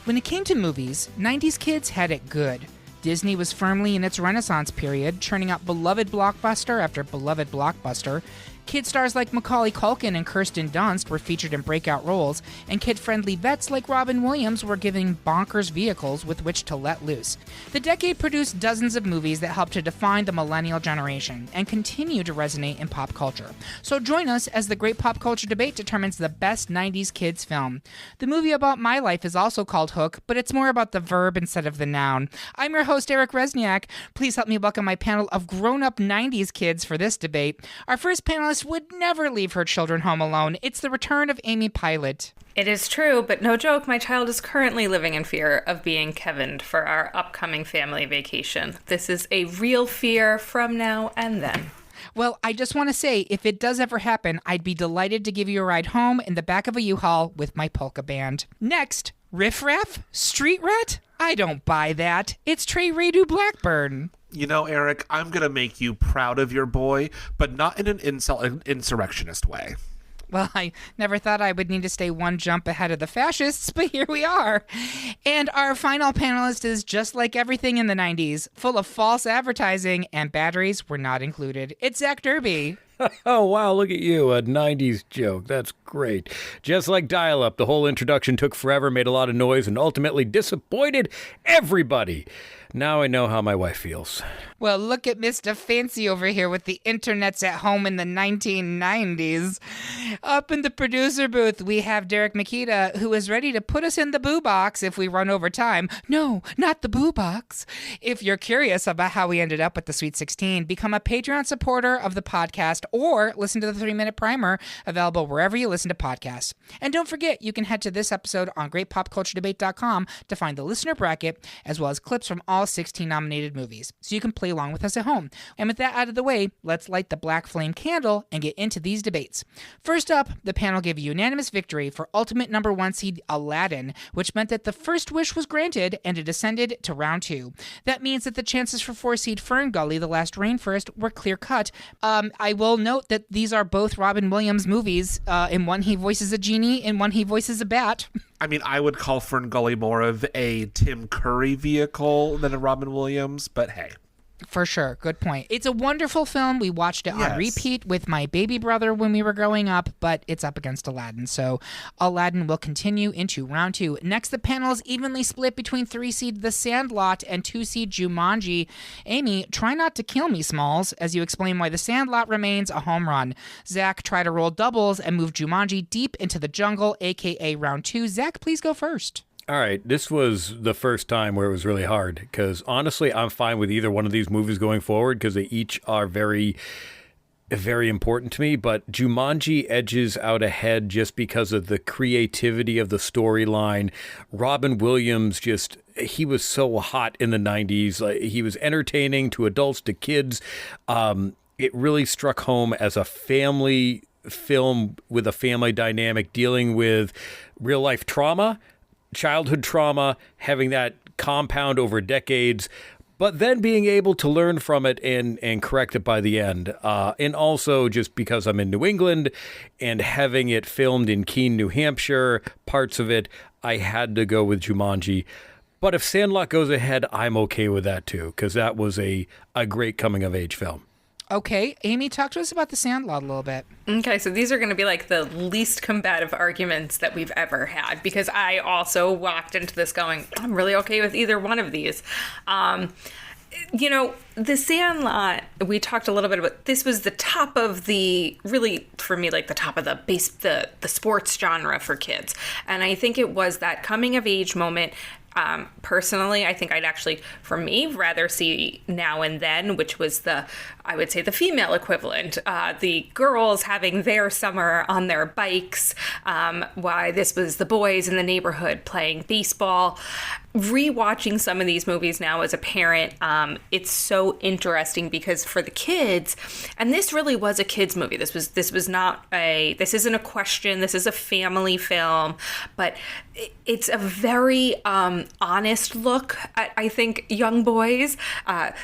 When it came to movies, 90s kids had it good. Disney was firmly in its Renaissance period, churning out beloved blockbuster after beloved blockbuster. Kid stars like Macauley Culkin and Kirsten Dunst were featured in breakout roles, and kid-friendly vets like Robin Williams were given bonkers vehicles with which to let loose. The decade produced dozens of movies that helped to define the millennial generation and continue to resonate in pop culture. So join us as the great pop culture debate determines the best 90s kids film. The movie about my life is also called Hook, but it's more about the verb instead of the noun. I'm your host, Eric Resniak. Please help me welcome my panel of grown-up 90s kids for this debate. Our first panelist would never leave her children home alone. It's the return of Amy Pilot. It is true, but no joke, my child is currently living in fear of being Kevin'd for our upcoming family vacation. This is a real fear from now and then. Well, I just want to say, if it does ever happen, I'd be delighted to give you a ride home in the back of a U-Haul with my polka band. Next, Riff Raff? Street Rat? I don't buy that. It's Trey Radu Blackburn. You know, Eric, I'm going to make you proud of your boy, but not in an insurrectionist way. Well, I never thought I would need to stay one jump ahead of the fascists, but here we are. And our final panelist is just like everything in the 90s, full of false advertising, and batteries were not included. It's Zach Derby. Oh, wow, look at you, a 90s joke. That's great. Just like dial-up, the whole introduction took forever, made a lot of noise, and ultimately disappointed everybody. Now I know how my wife feels. Well, look at Mr. Fancy over here with the internets at home in the 1990s. Up in the producer booth, we have Derek Makita, who is ready to put us in the boo box if we run over time. No, not the boo box. If you're curious about how we ended up with the Sweet 16, become a Patreon supporter of the podcast or listen to the 3-minute primer, available wherever you listen to podcasts. And don't forget, you can head to this episode on greatpopculturedebate.com to find the listener bracket, as well as clips from all 16 nominated movies, so you can play along with us at home. And with that out of the way, let's light the black flame candle and get into these debates. First up, the panel gave a unanimous victory for ultimate number 1 seed Aladdin, which meant that the first wish was granted and it ascended to round 2. That means that the chances for 4 seed FernGully, The Last Rainforest, were clear cut. I will note that these are both Robin Williams movies. In one he voices a genie, in one he voices a bat. I mean, I would call FernGully more of a Tim Curry vehicle than a Robin Williams, but hey. For sure. Good point. It's a wonderful film. We watched it on repeat with my baby brother when we were growing up, but it's up against Aladdin. So Aladdin will continue into round 2. Next, the panel is evenly split between 3 seed The Sandlot and 2 seed Jumanji. Amy, try not to kill me, Smalls, as you explain why The Sandlot remains a home run. Zach, try to roll doubles and move Jumanji deep into the jungle, aka round 2. Zach, please go first. All right, this was the first time where it was really hard, because honestly, I'm fine with either one of these movies going forward, because they each are very, very important to me, but Jumanji edges out ahead just because of the creativity of the storyline. Robin Williams he was so hot in the 90s. He was entertaining to adults, to kids. It really struck home as a family film with a family dynamic dealing with real-life trauma, childhood trauma, having that compound over decades, but then being able to learn from it and correct it by the end. And also just because I'm in New England and having it filmed in Keene, New Hampshire, parts of it, I had to go with Jumanji. But if Sandlot goes ahead, I'm okay with that too, because that was a great coming-of-age film. Okay, Amy, talk to us about The Sandlot a little bit. Okay, so these are going to be like the least combative arguments that we've ever had, because I also walked into this going, I'm really okay with either one of these. You know, The Sandlot, we talked a little bit about, this was the top of the, really, for me, like the top of the sports genre for kids. And I think it was that coming of age moment. Personally, I think I'd actually, for me, rather see Now and Then, which was I would say the female equivalent. The girls having their summer on their bikes, why this was the boys in the neighborhood playing baseball. rewatching some of these movies now as a parent, it's so interesting because for the kids, and this really was a kids movie. This isn't a question. This is a family film, but it's a very honest look at, I think, young boys.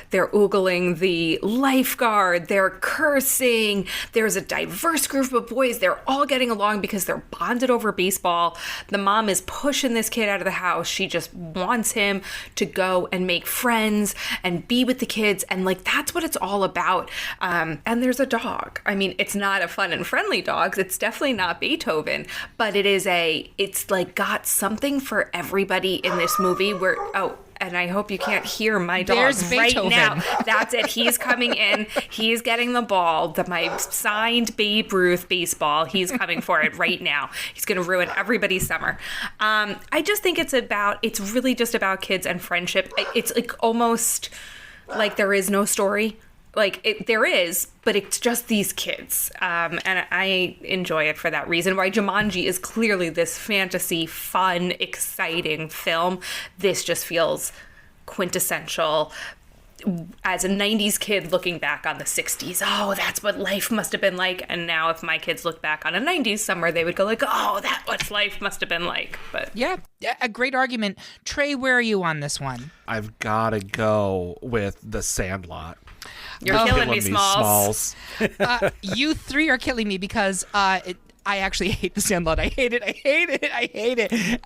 They're oogling the lifeguard. They're cursing. There's a diverse group of boys. They're all getting along because they're bonded over baseball. The mom is pushing this kid out of the house. She just wants him to go and make friends and be with the kids. And like, that's what it's all about. And there's a dog. I mean, it's not a fun and friendly dog. It's definitely not Beethoven, but it's like got something for everybody in this movie where, and I hope you can't hear my dog right now. That's it. He's coming in. He's getting the ball. My signed Babe Ruth baseball. He's coming for it right now. He's going to ruin everybody's summer. I just think it's really just about kids and friendship. It's like almost like there is no story. Like there is, but it's just these kids. And I enjoy it for that reason. Why Jumanji is clearly this fantasy, fun, exciting film. This just feels quintessential as a 90s kid looking back on the 60s. Oh, that's what life must have been like. And now if my kids look back on a 90s summer, they would go like, oh, that's what life must have been like. But yeah, a great argument. Trey, where are you on this one? I've got to go with The Sandlot. You're killing me, Smalls. You three are killing me because I actually hate The Sandlot. I hate it.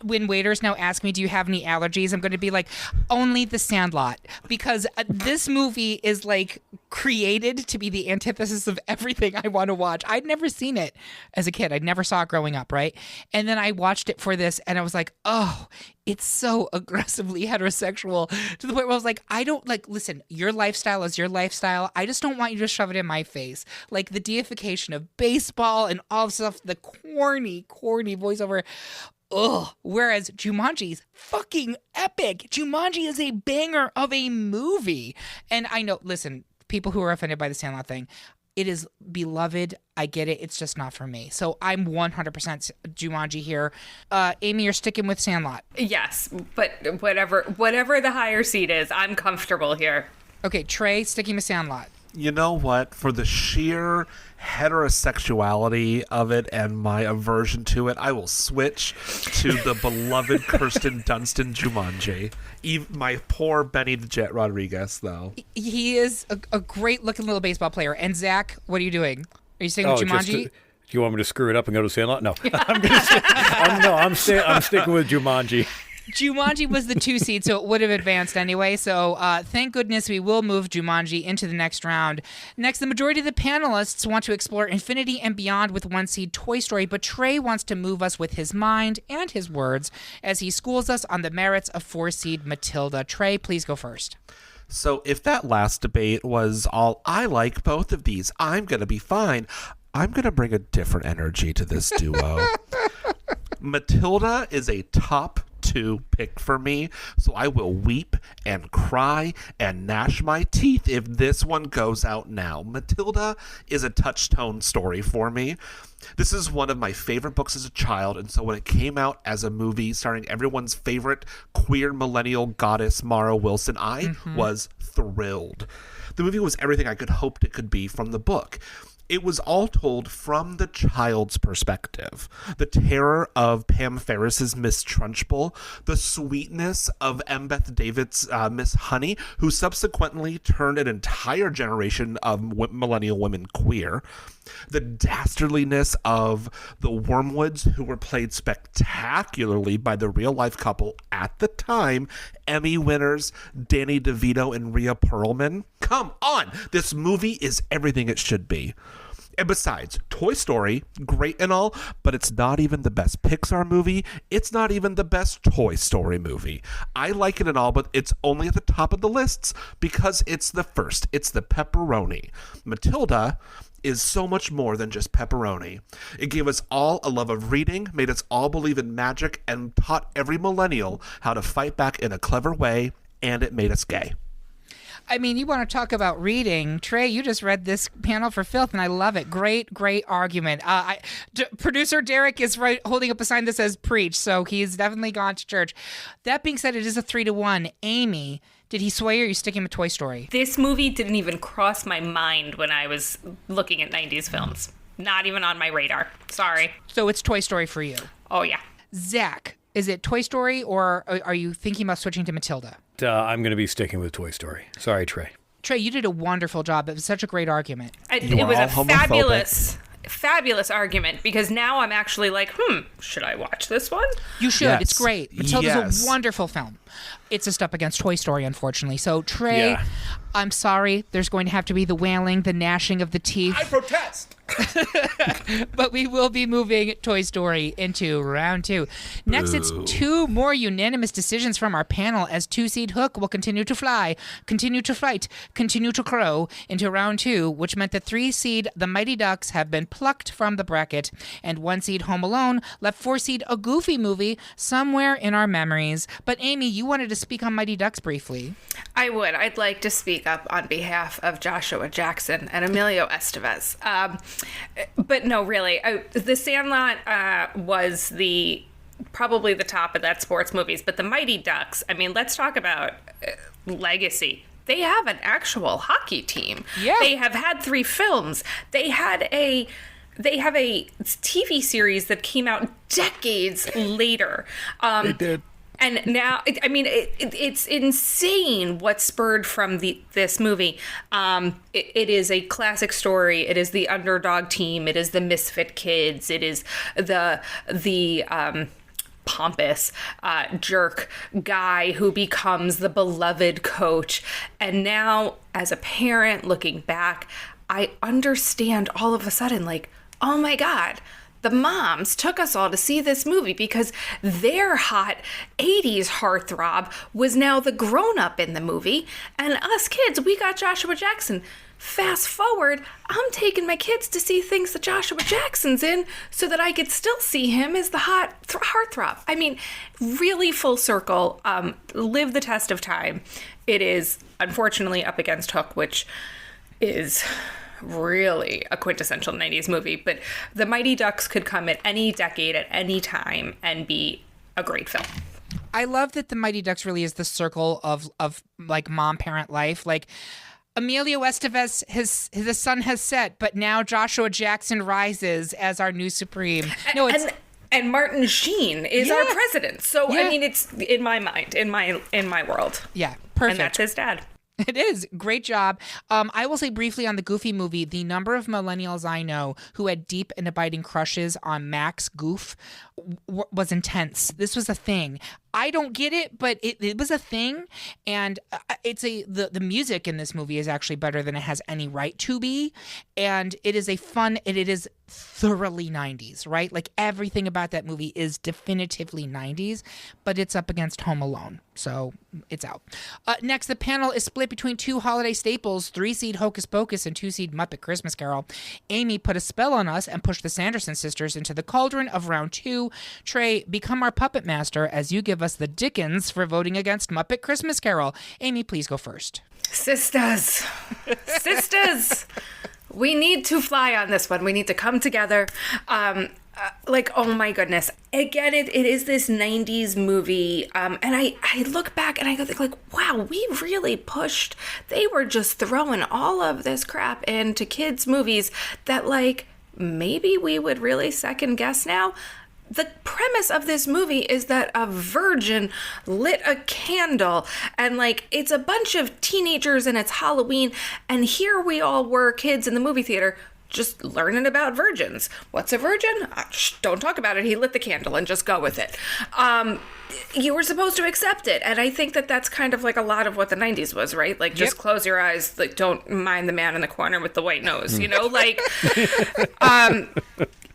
When waiters now ask me, do you have any allergies? I'm going to be like, only The Sandlot. Because this movie is like created to be the antithesis of everything I want to watch. I'd never seen it as a kid. I never saw it growing up, right? And then I watched it for this and I was like, oh, it's so aggressively heterosexual to the point where I was like, I don't listen, your lifestyle is your lifestyle. I just don't want you to shove it in my face. Like the deification of baseball and all of stuff, the corny voiceover. Ugh. Whereas Jumanji's fucking epic. Jumanji is a banger of a movie. And I know, listen, people who are offended by the Sandlot thing, it is beloved. I get it. It's just not for me. So I'm 100% Jumanji here. Amy, you're sticking with Sandlot. Yes, but whatever the higher seat is, I'm comfortable here. Okay, Trey, sticking with Sandlot. You know what? For the sheer heterosexuality of it and my aversion to it, I will switch to the beloved Kirsten Dunst in Jumanji. My poor Benny the Jet Rodriguez, though. He is a great-looking little baseball player. And Zach, what are you doing? Are you staying with Jumanji? Do you want me to screw it up and go to Sandlot? No. I'm sticking with Jumanji. Jumanji was the 2 seed, so it would have advanced anyway. So thank goodness we will move Jumanji into the next round. Next, the majority of the panelists want to explore infinity and beyond with 1 seed Toy Story, but Trey wants to move us with his mind and his words as he schools us on the merits of 4 seed Matilda. Trey, please go first. So if that last debate was all, I like both of these, I'm going to be fine, I'm going to bring a different energy to this duo. Matilda is a top 2 pick for me, so I will weep and cry and gnash my teeth if this one goes out now. Matilda is a touchstone story for me. This is one of my favorite books as a child, and so when it came out as a movie starring everyone's favorite queer millennial goddess, Mara Wilson, I was thrilled. The movie was everything I could hope it could be from the book. It was all told from the child's perspective. The terror of Pam Ferris's Miss Trunchbull, the sweetness of Embeth David's Miss Honey, who subsequently turned an entire generation of millennial women queer, the dastardliness of the Wormwoods, who were played spectacularly by the real-life couple at the time, Emmy winners Danny DeVito and Rhea Perlman. Come on! This movie is everything it should be. And besides, Toy Story, great and all, but it's not even the best Pixar movie. It's not even the best Toy Story movie. I like it and all, but it's only at the top of the lists because it's the first. It's the pepperoni. Matilda is so much more than just pepperoni. It gave us all a love of reading, made us all believe in magic, and taught every millennial how to fight back in a clever way, and it made us gay. I mean, you want to talk about reading. Trey, you just read this panel for Filth, and I love it. Great argument. Producer Derek is holding up a sign that says preach, so he's definitely gone to church. That being said, it is a 3-1. Amy, did he sway, or are you sticking with Toy Story? This movie didn't even cross my mind when I was looking at 90s films. Not even on my radar. Sorry. So it's Toy Story for you. Oh, yeah. Zach, is it Toy Story, or are you thinking about switching to Matilda? I'm going to be sticking with Toy Story. Sorry, Trey. Trey, you did a wonderful job. It was such a great argument. It was a fabulous argument, because now I'm actually like, should I watch this one? You should. Yes. It's great. Matilda's a wonderful film. It's just up against Toy Story, unfortunately. So, Trey, I'm sorry. There's going to have to be the wailing, the gnashing of the teeth. I protest. But we will be moving Toy Story into round 2. Next, it's 2 more unanimous decisions from our panel as 2-seed Hook will continue to fly, continue to fight, continue to crow into round 2, which meant that 3-seed The Mighty Ducks have been plucked from the bracket, and 1-seed Home Alone left 4-seed A Goofy Movie somewhere in our memories. But Amy, you wanted to speak on Mighty Ducks briefly. I would. I'd like to speak up on behalf of Joshua Jackson and Emilio Estevez. But no, really, The Sandlot was probably the top of that sports movies. But the Mighty Ducks, I mean, let's talk about legacy. They have an actual hockey team. Yeah. They have had 3 films. They have a TV series that came out decades later. They did. And now, I mean, it's insane what spurred from this movie. It is a classic story. It is the underdog team. It is the misfit kids. It is the pompous jerk guy who becomes the beloved coach. And now, as a parent looking back, I understand all of a sudden, like, oh my God, the moms took us all to see this movie because their hot 80s heartthrob was now the grown-up in the movie. And us kids, we got Joshua Jackson. Fast forward, I'm taking my kids to see things that Joshua Jackson's in so that I could still see him as the hot heartthrob. I mean, really full circle, live the test of time. It is, unfortunately, up against Hook, which is really a quintessential 90s movie, but The Mighty Ducks could come at any decade, at any time, and be a great film. I love that The Mighty Ducks really is the circle of like mom-parent life. Like, Emilio Estevez, his sun has set, but now Joshua Jackson rises as our new supreme. No, it's... And Martin Sheen is our president. So, I mean, it's in my mind, in my world. Yeah, perfect. And that's his dad. It is. Great job. I will say briefly on the Goofy Movie, the number of millennials I know who had deep and abiding crushes on Max Goof was intense. This was a thing. I don't get it, but it was a thing, and the music in this movie is actually better than it has any right to be, and it is it is thoroughly 90s, right? Like, everything about that movie is definitively 90s, but it's up against Home Alone, so it's out. Next, the panel is split between 2 holiday staples, 3-seed Hocus Pocus and 2-seed Muppet Christmas Carol. Amy put a spell on us and pushed the Sanderson sisters into the cauldron of round 2. Trey, become our puppet master as you give us the Dickens for voting against Muppet Christmas Carol. Amy, please go first. Sisters, we need to fly on this one. We need to come together. Like, oh my goodness. Again, it is this 90s movie. And I look back and I go like, wow, we really pushed. They were just throwing all of this crap into kids' movies that, like, maybe we would really second guess now. The premise of this movie is that a virgin lit a candle, and, like, it's a bunch of teenagers and it's Halloween, and here we all were, kids in the movie theater, just learning about virgins. What's a virgin? Don't talk about it. He lit the candle, and just go with it. You were supposed to accept it, and I think that that's kind of like a lot of what the 90s was, right? Like, just close your eyes, like, don't mind the man in the corner with the white nose, you know? Like,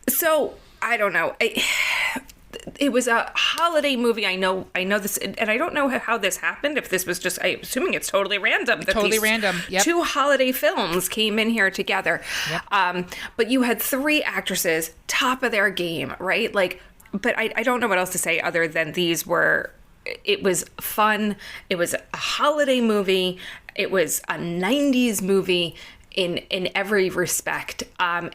so... I don't know. It was a holiday movie. I know this, and I don't know how this happened. If this was just, I'm assuming it's totally random. Totally random. Yep. 2 holiday films came in here together. Yep. But you had 3 actresses, top of their game, right? Like, but I don't know what else to say other than these were it was fun. It was a holiday movie. It was a 90s movie in every respect.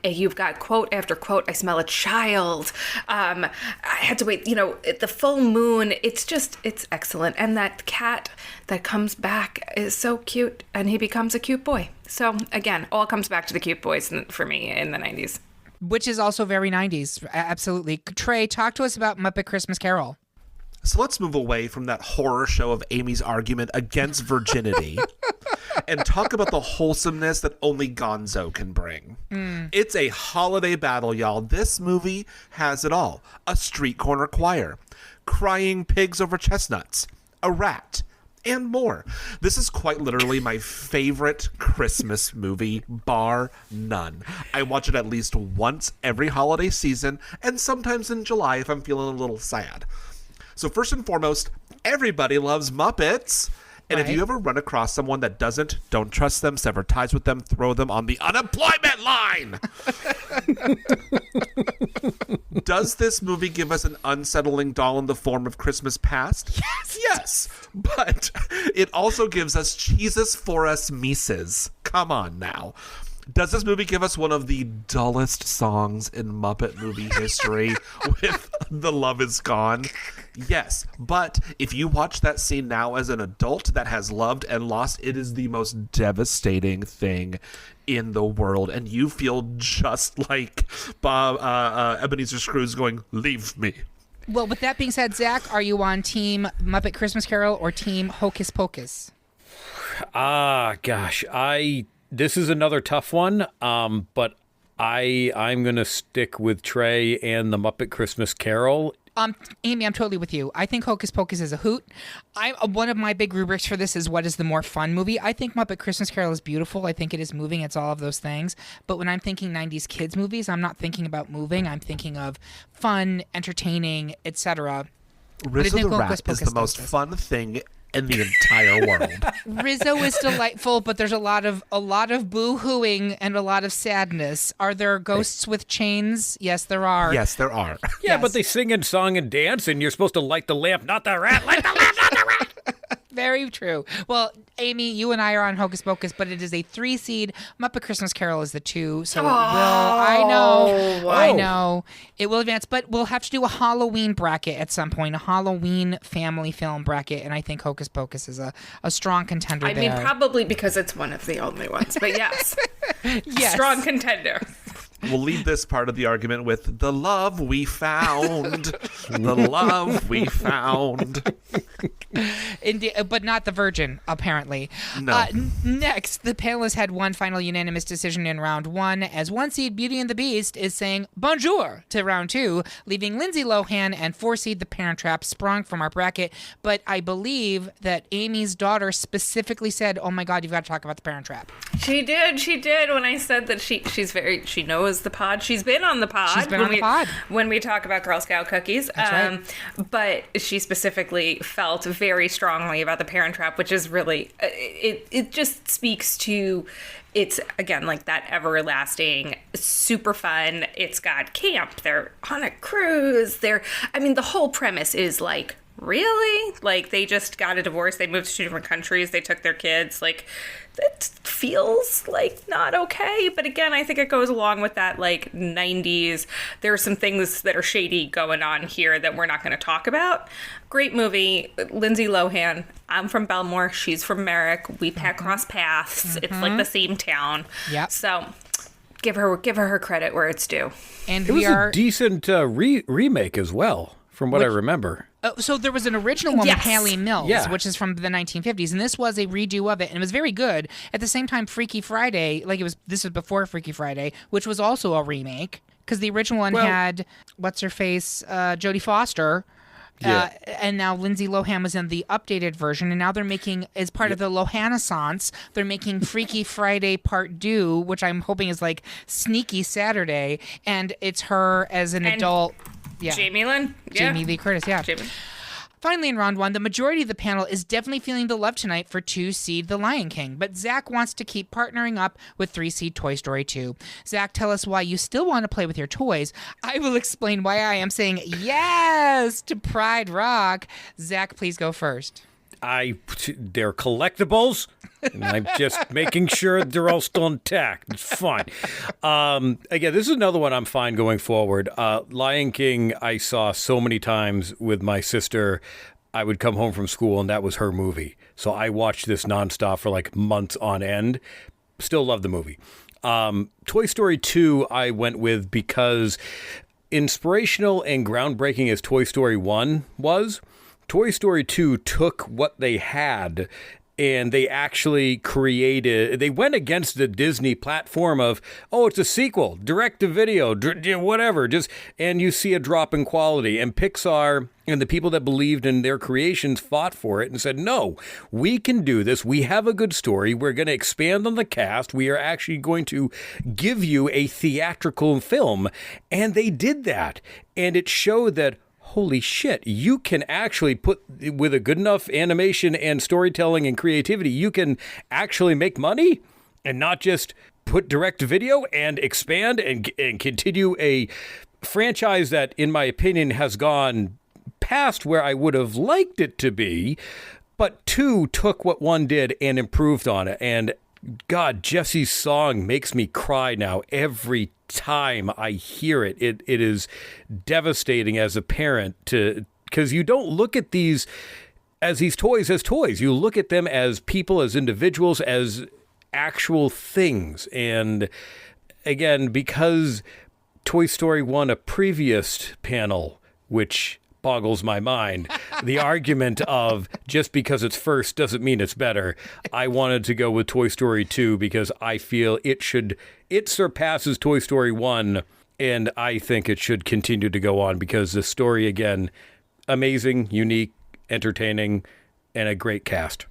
You've got quote after quote, I smell a child. I had to wait, the full moon. It's excellent. And that cat that comes back is so cute, and he becomes a cute boy. So again, all comes back to the cute boys for me in the 90s. Which is also very 90s. Absolutely. Trey, talk to us about Muppet Christmas Carol. So let's move away from that horror show of Amy's argument against virginity and talk about the wholesomeness that only Gonzo can bring. It's a holiday battle, y'all. This movie has it all. A street corner choir, crying pigs over chestnuts, a rat, and more. This is quite literally my favorite Christmas movie, bar none. I watch it at least once every holiday season, and sometimes in July if I'm feeling a little sad. So first and foremost, everybody loves Muppets. And if you ever run across someone that doesn't, don't trust them, sever ties with them, throw them on the unemployment line. Does this movie give us an unsettling doll in the form of Christmas past? Yes. Yes. But it also gives us cheeses for us Mises. Come on now. Does this movie give us one of the dullest songs in Muppet movie history with The Love Is Gone? Yes, but if you watch that scene now as an adult that has loved and lost, it is the most devastating thing in the world, and you feel just like Ebenezer Scrooge going, "Leave me." Well, with that being said, Zach, are you on Team Muppet Christmas Carol or Team Hocus Pocus? Gosh, this is another tough one, but I'm going to stick with Trey and the Muppet Christmas Carol. Amy, I'm totally with you. I think Hocus Pocus is a hoot. One of my big rubrics for this is what is the more fun movie. I think Muppet Christmas Carol is beautiful. I think it is moving. It's all of those things. But when I'm thinking 90s kids movies, I'm not thinking about moving. I'm thinking of fun, entertaining, etc. Rizzo the Rat is the most fun thing in the entire world. Rizzo is delightful, but there's a lot of boo-hooing and a lot of sadness. Are there ghosts with chains? Yes, there are. Yes, there are. Yeah, but they sing and song and dance, and you're supposed to light the lamp, not the rat. Light the lamp, not the rat. Very true. Well, Amy, you and I are on Hocus Pocus, but it is a 3 seed. Muppet Christmas Carol is the 2, so it will. I know. It will advance, but we'll have to do a Halloween bracket at some point, a Halloween family film bracket, and I think Hocus Pocus is a strong contender. I mean, probably because it's one of the only ones, but yes, yes. Strong contender. We'll leave this part of the argument with the love we found. The love we found. Indeed, but not the virgin, apparently. No. Next, the panelists had one final unanimous decision in round 1, as 1 seed Beauty and the Beast is saying bonjour to round 2, leaving Lindsay Lohan and 4 seed The Parent Trap sprung from our bracket. But I believe that Amy's daughter specifically said, "Oh my God, you've got to talk about The Parent Trap." She did. When I said that she knows the pod. She's been on the pod. She's been on the pod. When we talk about Girl Scout cookies. That's right. But she specifically felt very strongly about The Parent Trap, which is really, it just speaks to, it's, again, like that everlasting, super fun. It's got camp. They're on a cruise. The whole premise is like, really? Like, they just got a divorce. They moved to 2 different countries. They took their kids. Like, that feels like not okay. But again, I think it goes along with that, like, 90s. There are some things that are shady going on here that we're not going to talk about. Great movie. Lindsay Lohan. I'm from Belmore. She's from Merrick. We cross paths. It's like the same town. Yep. So give her credit where it's due. And it was a decent remake as well, from what I remember. So there was an original one with Yes. Haley Mills, which is from the 1950s, and this was a redo of it, and it was very good. At the same time, Freaky Friday, this was before Freaky Friday, which was also a remake, because the original one had, what's-her-face, Jodie Foster, and now Lindsay Lohan was in the updated version, and now they're making, as part of the Lohanaissance, they're making Freaky Friday Part 2, which I'm hoping is like Sneaky Saturday, and it's her as an adult. Yeah. Jamie Lynn? Yeah. Jamie Lee Curtis, yeah. Jamie. Finally, in round one, the majority of the panel is definitely feeling the love tonight for 2-seed The Lion King, but Zach wants to keep partnering up with 3-seed Toy Story 2. Zach, tell us why you still want to play with your toys. I will explain why I am saying yes to Pride Rock. Zach, please go first. They're collectibles, and I'm just making sure they're all still intact. It's fine. Again, this is another one I'm fine going forward. Lion King, I saw so many times with my sister. I would come home from school, and that was her movie. So I watched this nonstop for like months on end. Still love the movie. Toy Story 2, I went with because inspirational and groundbreaking as Toy Story 1 was, Toy Story 2 took what they had and they actually they went against the Disney platform of, oh, it's a sequel, direct to video, whatever, and you see a drop in quality. And Pixar and the people that believed in their creations fought for it and said, no, we can do this. We have a good story. We're going to expand on the cast. We are actually going to give you a theatrical film. And they did that. And it showed that, holy shit, you can actually put, with a good enough animation and storytelling and creativity, you can actually make money and not just put direct to video and expand and continue a franchise that, in my opinion, has gone past where I would have liked it to be. But 2 took what 1 did and improved on it. And God, Jesse's song makes me cry now every time I hear it. It is devastating as a parent because you don't look at these toys as toys. You look at them as people, as individuals, as actual things. And again, because Toy Story won a previous panel, which boggles my mind, the argument of just because it's first doesn't mean it's better. I wanted to go with Toy Story 2 because I feel it surpasses Toy Story 1, and I think it should continue to go on because the story, again, amazing, unique, entertaining, and a great cast.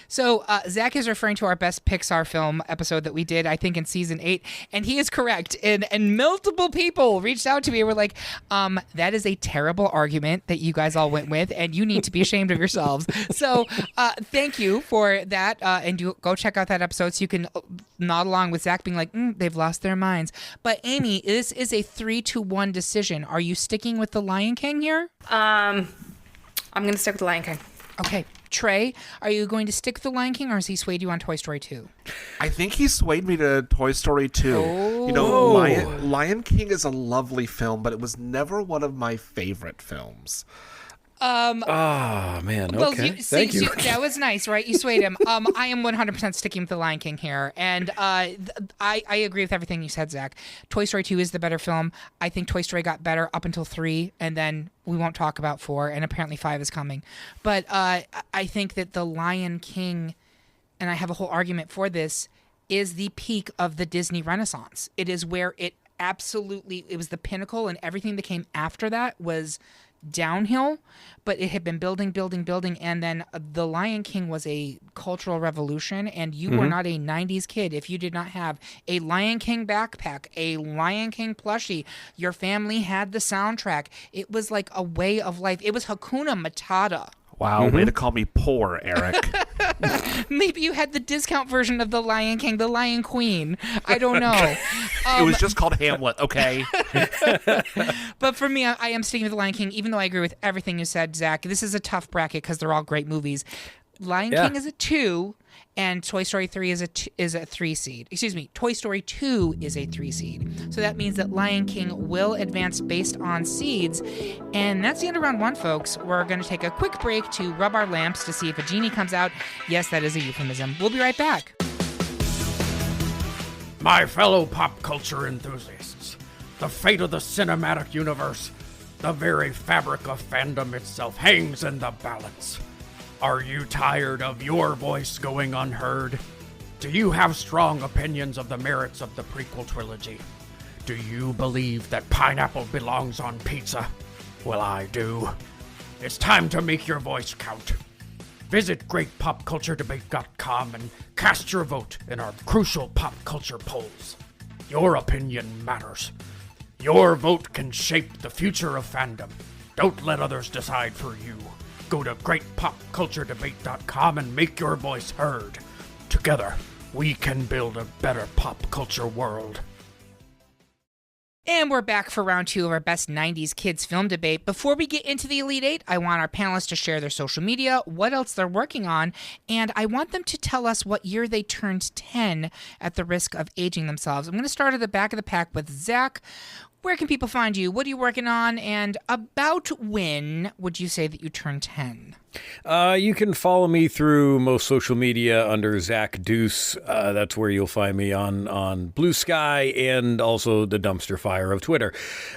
So Zach is referring to our best Pixar film episode that we did, I think, in season 8, and he is correct. And multiple people reached out to me and were like, that is a terrible argument that you guys all went with, and you need to be ashamed of yourselves. So thank you for that, and go check out that episode so you can nod along with Zach being like, they've lost their minds. But Amy, this is a 3-1 decision. Are you sticking with The Lion King here? I'm going to stick with The Lion King. Okay. Trey, are you going to stick with The Lion King, or has he swayed you on Toy Story 2? I think he swayed me to Toy Story 2. Oh. You know, Lion King is a lovely film, but it was never one of my favorite films. Oh, man. Well, okay. Thank you. That was nice, right? You swayed him. I am 100% sticking with The Lion King here. And I agree with everything you said, Zach. Toy Story 2 is the better film. I think Toy Story got better up until 3, and then we won't talk about 4, and apparently 5 is coming. But I think that The Lion King, and I have a whole argument for this, is the peak of the Disney Renaissance. It is where it was the pinnacle, and everything that came after that was downhill, but it had been building, and then The Lion King was a cultural revolution, and you were not a 90s kid if you did not have a Lion King backpack, a Lion King plushie. Your family had the soundtrack. It was like a way of life. It was Hakuna Matata. Wow, way to call me poor, Eric. Maybe you had the discount version of The Lion King, The Lion Queen. I don't know. It was just called Hamlet, okay? But for me, I am sticking with The Lion King, even though I agree with everything you said, Zach. This is a tough bracket because they're all great movies. Lion King is a 2, and Toy Story 3 is a 3 seed. Excuse me, Toy Story 2 is a 3 seed. So that means that Lion King will advance based on seeds. And that's the end of round 1, folks. We're going to take a quick break to rub our lamps to see if a genie comes out. Yes, that is a euphemism. We'll be right back. My fellow pop culture enthusiasts, the fate of the cinematic universe, the very fabric of fandom itself hangs in the balance. Are you tired of your voice going unheard? Do you have strong opinions of the merits of the prequel trilogy? Do you believe that pineapple belongs on pizza? Well, I do. It's time to make your voice count. Visit greatpopculturedebate.com and cast your vote in our crucial pop culture polls. Your opinion matters. Your vote can shape the future of fandom. Don't let others decide for you. Go to greatpopculturedebate.com and make your voice heard. Together, we can build a better pop culture world. And we're back for round 2 of our best 90s kids film debate. Before we get into the Elite 8, I want our panelists to share their social media, what else they're working on, and I want them to tell us what year they turned 10 at the risk of aging themselves. I'm going to start at the back of the pack with Zach. Where can people find you? What are you working on? And about when would you say that you turned 10? You can follow me through most social media under Zach Deuce. That's where you'll find me on Blue Sky and also the dumpster fire of Twitter.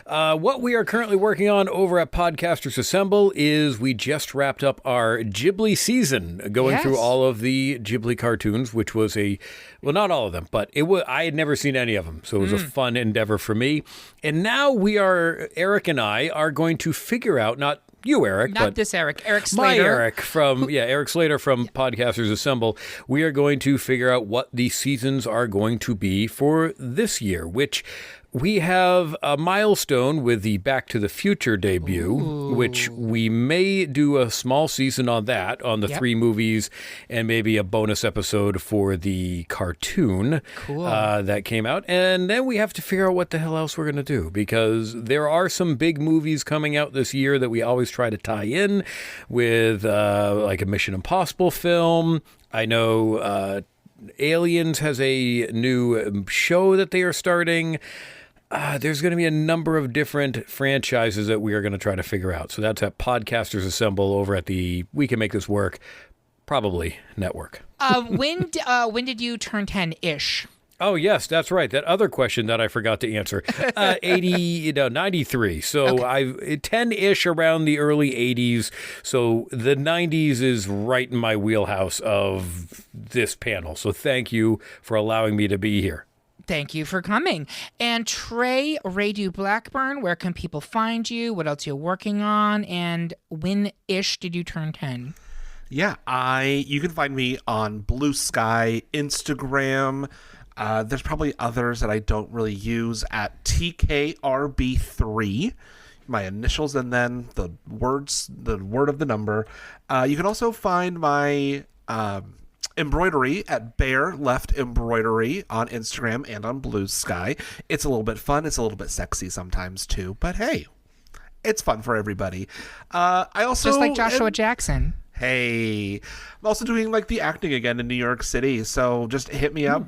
What we are currently working on over at Podcasters Assemble is we just wrapped up our Ghibli season, going through all of the Ghibli cartoons, which was well, not all of them, but I had never seen any of them, so it was a fun endeavor for me. And now Eric and I are going to figure out, not you, Eric. Not this Eric. Eric Slater. My Eric Eric Slater from Podcasters Assemble. We are going to figure out what the seasons are going to be for this year, which we have a milestone with the Back to the Future debut, which we may do a small season on that, on the 3 movies, and maybe a bonus episode for the cartoon that came out. And then we have to figure out what the hell else we're going to do, because there are some big movies coming out this year that we always try to tie in with, like a Mission Impossible film. I know Aliens has a new show that they are starting. There's going to be a number of different franchises that we are going to try to figure out. So that's at Podcasters Assemble over at the We Can Make This Work, probably network. When did you turn 10-ish? Oh, yes, that's right. That other question that I forgot to answer. 93. So 10-ish around the early 80s. So the 90s is right in my wheelhouse of this panel. So thank you for allowing me to be here. Thank you for coming. And Trey Radu Blackburn, where can people find you? What else you're working on? And when-ish did you turn 10? Yeah, you can find me on Blue Sky, Instagram. There's probably others that I don't really use at TKRB3, my initials, and then the word of the number. You can also find my embroidery at Bear Left Embroidery on Instagram and on Blue Sky. It's a little bit fun. It's a little bit sexy sometimes too, but hey, it's fun for everybody. I also just like Joshua Jackson. Hey, I'm also doing like the acting again in New York City. So just hit me up,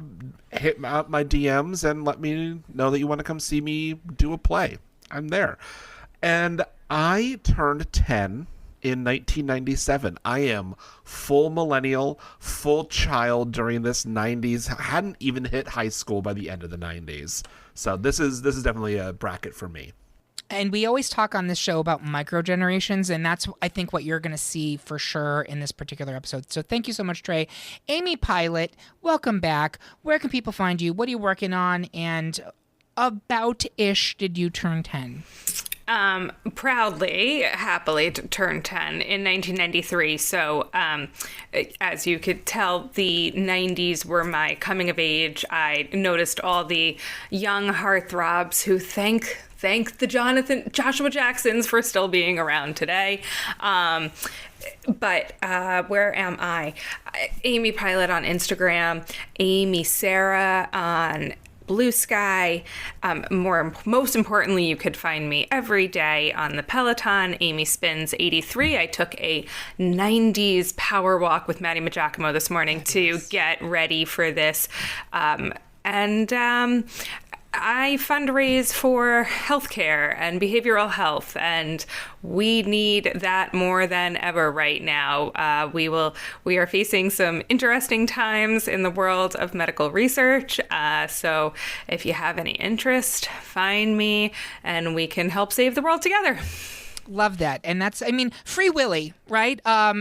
hit out my DMs, and let me know that you want to come see me do a play. I'm there. And I turned 10 in 1997. I am full millennial, full child during this 90s. Hadn't even hit high school by the end of the 90s. So this is definitely a bracket for me. And we always talk on this show about micro-generations, and that's, I think, what you're going to see for sure in this particular episode. So thank you so much, Trey. Amy Pilot, welcome back. Where can people find you? What are you working on? And about-ish did you turn 10? Proudly, happily turned 10 in 1993. So, as you could tell, the 90s were my coming of age. I noticed all the young heartthrobs who thank the Joshua Jacksons for still being around today. But where am I? Amy Pilot on Instagram, Amy Sarah on Blue Sky. Most importantly, you could find me every day on the Peloton. Amy Spins 83. I took a 90s power walk with Maddie Majacomo this morning to get ready for this. I fundraise for healthcare and behavioral health, and we need that more than ever right now. We are facing some interesting times in the world of medical research. So if you have any interest, find me, and we can help save the world together. Love that. And that's, Free Willy, right? Also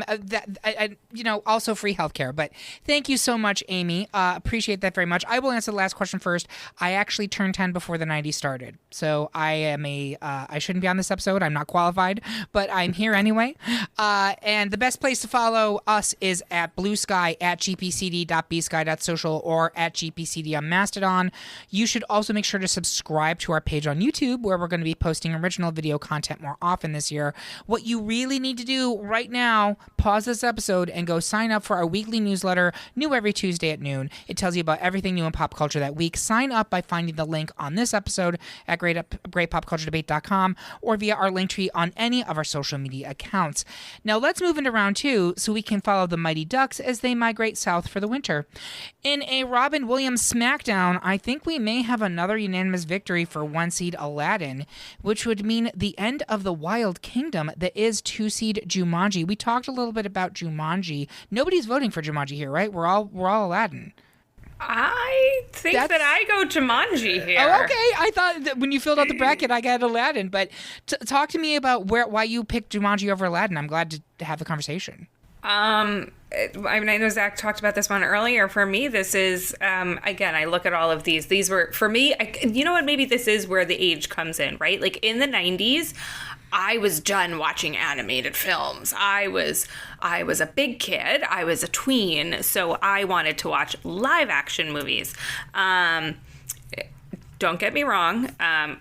free healthcare. But thank you so much, Amy. Appreciate that very much. I will answer the last question first. I actually turned 10 before the 90s started. So I am I shouldn't be on this episode. I'm not qualified, but I'm here anyway. And the best place to follow us is at Blue Sky, at gpcd.bsky.social, or at gpcd on Mastodon. You should also make sure to subscribe to our page on YouTube, where we're going to be posting original video content more often this year. What you really need to do right now, pause this episode and go sign up for our weekly newsletter, new every Tuesday at noon. It tells you about everything new in pop culture that week. Sign up by finding the link on this episode at greatpopculturedebate.com or via our link tree on any of our social media accounts. Now let's move into round 2 so we can follow the Mighty Ducks as they migrate south for the winter. In a Robin Williams smackdown, I think we may have another unanimous victory for 1 seed Aladdin, which would mean the end of the wild kingdom that is 2 seed Jumanji. We talked a little bit about Jumanji. Nobody's voting for Jumanji here, right? We're all Aladdin. I think that I go Jumanji here. Oh, okay. I thought that when you filled out the bracket, I got Aladdin. But talk to me about why you picked Jumanji over Aladdin. I'm glad to have the conversation. I mean, I know Zach talked about this one earlier. For me, this is, again, I look at all of these. These were, for me, you know what? Maybe this is where the age comes in, right? Like in the 90s, I was done watching animated films. I was a big kid. I was a tween. So I wanted to watch live action movies. Don't get me wrong.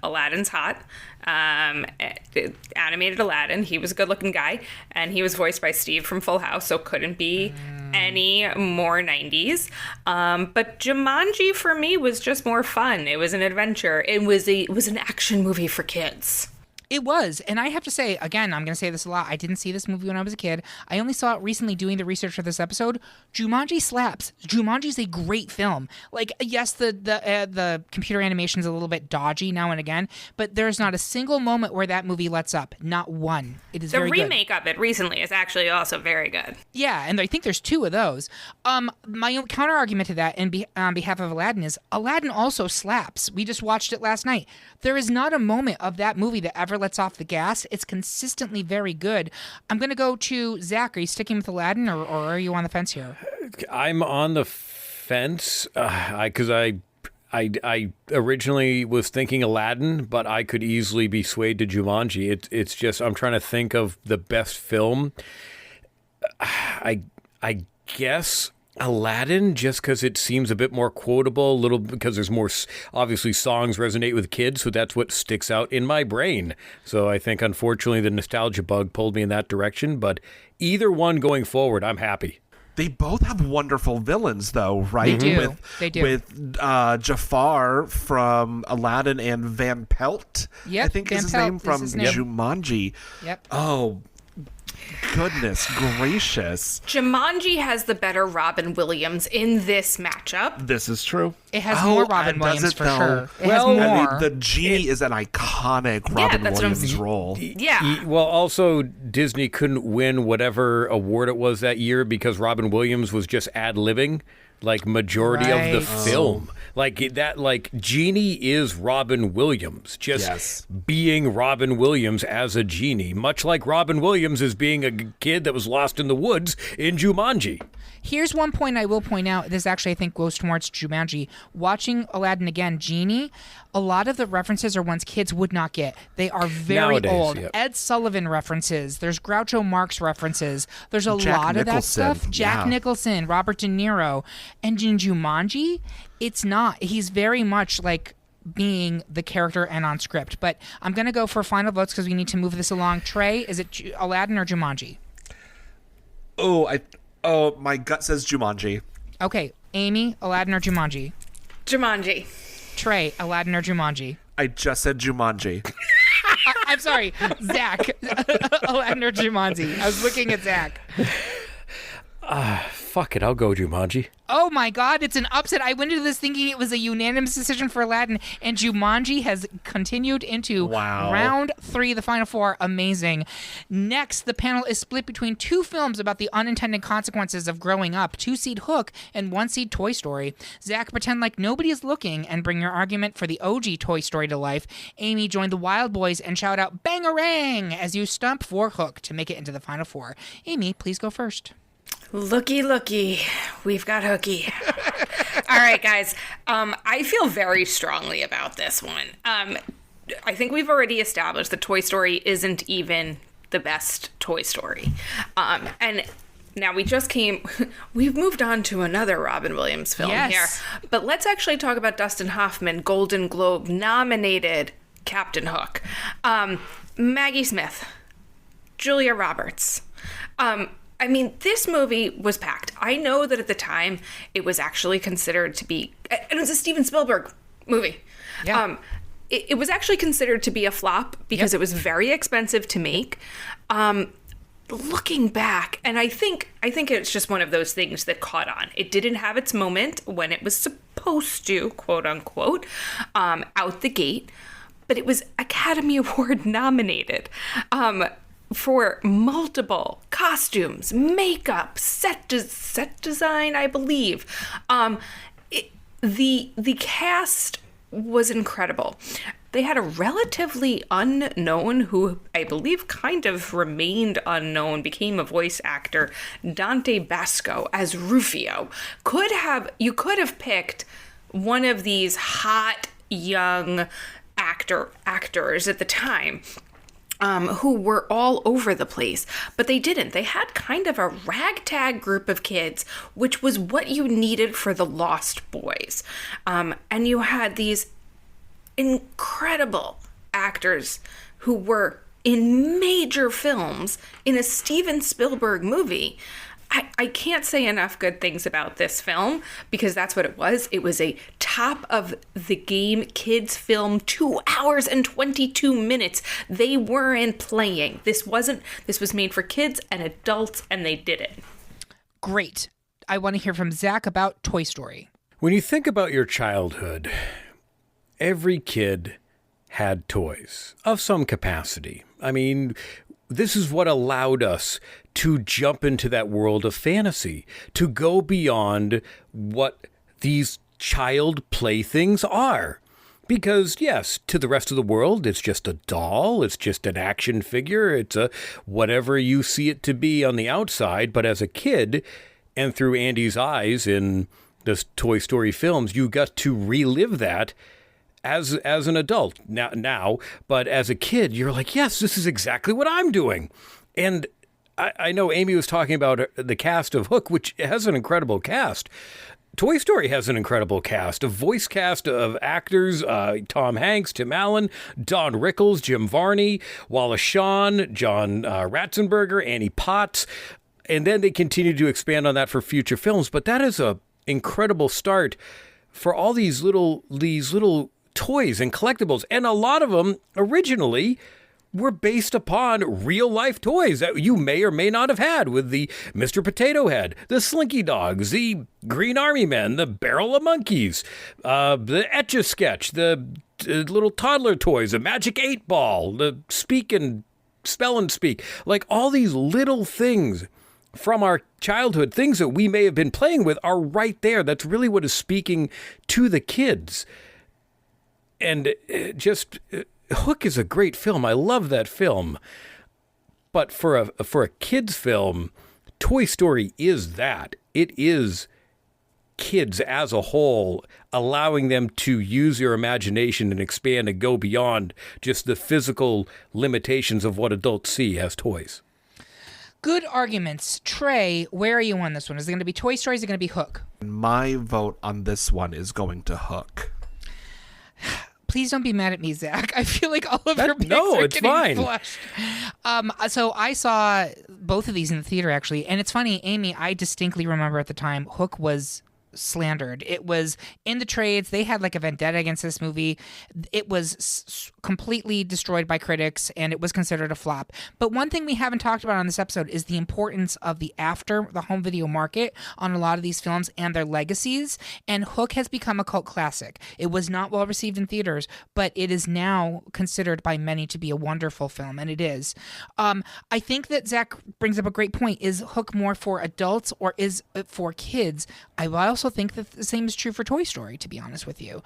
Aladdin's hot. Animated Aladdin. He was a good looking guy, and he was voiced by Steve from Full House, so couldn't be any more 90s. But Jumanji for me was just more fun. It was an adventure. It was an action movie for kids. It was. And I have to say, again, I'm going to say this a lot. I didn't see this movie when I was a kid. I only saw it recently doing the research for this episode. Jumanji slaps. Jumanji's a great film. Like, yes, the computer animation is a little bit dodgy now and again, but there's not a single moment where that movie lets up. Not one. It is very good. The remake of it recently is actually also very good. Yeah, and I think there's 2 of those. My own counter argument to that on behalf of Aladdin is Aladdin also slaps. We just watched it last night. There is not a moment of that movie that ever lets off the gas. It's consistently very good. I'm going to go to Zach. Are you sticking with Aladdin or are you on the fence here? I'm on the fence because I originally was thinking Aladdin, but I could easily be swayed to Jumanji. It's just I'm trying to think of the best film. I guess Aladdin, just because it seems a bit more quotable, a little because there's more, obviously songs resonate with kids, so that's what sticks out in my brain. So I think, unfortunately, the nostalgia bug pulled me in that direction, but either one going forward, I'm happy. They both have wonderful villains, though, right? They do. With Jafar from Aladdin and Van Pelt, Yep, I think Van is his Pelt name, is from his name. Jumanji. Yep. Oh, goodness gracious. Jumanji has the better Robin Williams in this matchup. This is true. It has more Robin and Williams does it for though? sure. It Well, has I more. mean, the genie is an iconic Robin that's what I'm Williams saying. role. Yeah. Well, also, Disney couldn't win whatever award it was that year because Robin Williams was just ad-libbing, like, majority of the Right. film. Like, that, like, Genie is Robin Williams, just Yes. being Robin Williams as a genie, much like Robin Williams is being a kid that was lost in the woods in Jumanji. Here's one point I will point out. This actually, I think, goes towards Jumanji. Watching Aladdin again, Genie, a lot of the references are ones kids would not get. They are very Nowadays, old. yep. Ed Sullivan references. There's Groucho Marx references. There's a Jack lot of that Nicholson, stuff. Jack yeah. Nicholson, Robert De Niro. And in Jumanji, it's not. He's very much like being the character and on script. But I'm going to go for final votes because we need to move this along. Trey, is it Aladdin or Jumanji? Oh, my gut says Jumanji. Okay, Amy, Aladdin or Jumanji? Jumanji. Trey, Aladdin or Jumanji? I just said Jumanji. I'm sorry, Zach, Aladdin or Jumanji? I was looking at Zach. Fuck it, I'll go Jumanji. Oh my God, it's an upset. I went into this thinking it was a unanimous decision for Aladdin, and Jumanji has continued into round 3, the final 4. Amazing. Next, the panel is split between 2 films about the unintended consequences of growing up, 2-seed Hook and 1-seed Toy Story. Zach, pretend like nobody is looking and bring your argument for the OG Toy Story to life. Amy, join the Wild Boys and shout out Bangarang as you stump for Hook to make it into the final 4. Amy, please go first. Looky, looky. We've got Hooky. All right, guys. I feel very strongly about this one. I think we've already established that Toy Story isn't even the best Toy Story. And now we've moved on to another Robin Williams film here. But let's actually talk about Dustin Hoffman, Golden Globe nominated Captain Hook. Maggie Smith. Julia Roberts. I mean, this movie was packed. I know that at the time it was actually considered to be, and it was a Steven Spielberg movie. Yeah. It was actually considered to be a flop because it was very expensive to make. Looking back, and I think it's just one of those things that caught on. It didn't have its moment when it was supposed to, quote unquote, out the gate, but it was Academy Award nominated for multiple costumes, makeup, set design, I believe. The cast was incredible. They had a relatively unknown, who I believe kind of remained unknown, became a voice actor, Dante Basco as Rufio. You could have picked one of these hot young actors at the time, who were all over the place, but they didn't. They had kind of a ragtag group of kids, which was what you needed for the Lost Boys. And you had these incredible actors who were in major films in a Steven Spielberg movie. I can't say enough good things about this film because that's what it was. It was a top of the game kids film, 2 hours and 22 minutes. They weren't playing. This was made for kids and adults, and they did it. Great. I want to hear from Zach about Toy Story. When you think about your childhood, every kid had toys of some capacity. I mean, this is what allowed us to jump into that world of fantasy, to go beyond what these child playthings are. Because, yes, to the rest of the world, it's just a doll, it's just an action figure, it's a whatever you see it to be on the outside. But as a kid, and through Andy's eyes in the Toy Story films, you got to relive that as an adult now, but as a kid, you're like, yes, this is exactly what I'm doing. And I know Amy was talking about the cast of Hook, which has an incredible cast. Toy Story has an incredible cast, a voice cast of actors, Tom Hanks, Tim Allen, Don Rickles, Jim Varney, Wallace Shawn, John Ratzenberger, Annie Potts, and then they continue to expand on that for future films. But that is a incredible start for all these little toys and collectibles, and a lot of them originally were based upon real-life toys that you may or may not have had, with the Mr. Potato Head, the Slinky Dogs, the Green Army Men, the Barrel of Monkeys, the Etch-a-Sketch, the little toddler toys, the Magic 8-Ball, the Speak and Spell and Speak. Like, all these little things from our childhood, things that we may have been playing with, are right there. That's really what is speaking to the kids. And Hook is a great film. I love that film. But for a kid's film, Toy Story is that. It is kids as a whole, allowing them to use their imagination and expand and go beyond just the physical limitations of what adults see as toys. Good arguments. Trey, where are you on this one? Is it going to be Toy Story? Is it going to be Hook? My vote on this one is going to Hook. Please don't be mad at me, Zach. I feel like all of your picks are it's getting fine. flushed. So I saw both of these in the theater, actually. And it's funny, Amy, I distinctly remember at the time, Hook was slandered. It was in the trades. They had like a vendetta against this movie. It was completely destroyed by critics, and it was considered a flop. But one thing we haven't talked about on this episode is the importance of the home video market on a lot of these films and their legacies. And Hook has become a cult classic. It was not well received in theaters, but it is now considered by many to be a wonderful film, and it is. I think that Zach brings up a great point. Is Hook more for adults or is it for kids? I also think that the same is true for Toy Story, to be honest with you.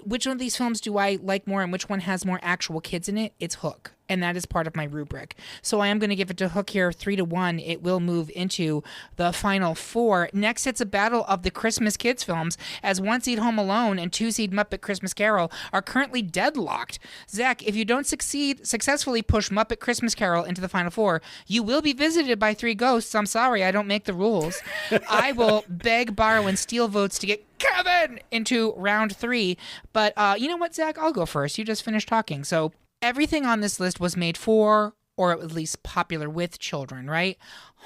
Which one of these films do I like more and which one has more actual kids in it? It's Hook. And that is part of my rubric. So I am going to give it to Hook here 3-1. It will move into the final four. Next, it's a battle of the Christmas kids films, as 1-seed Home Alone and 2-seed Muppet Christmas Carol are currently deadlocked. Zach, if you don't successfully push Muppet Christmas Carol into the final four, you will be visited by 3 ghosts. I'm sorry, I don't make the rules. I will beg, borrow, and steal votes to get Kevin into round 3. But you know what, Zach? I'll go first. You just finished talking. So everything on this list was made for or at least popular with children, right?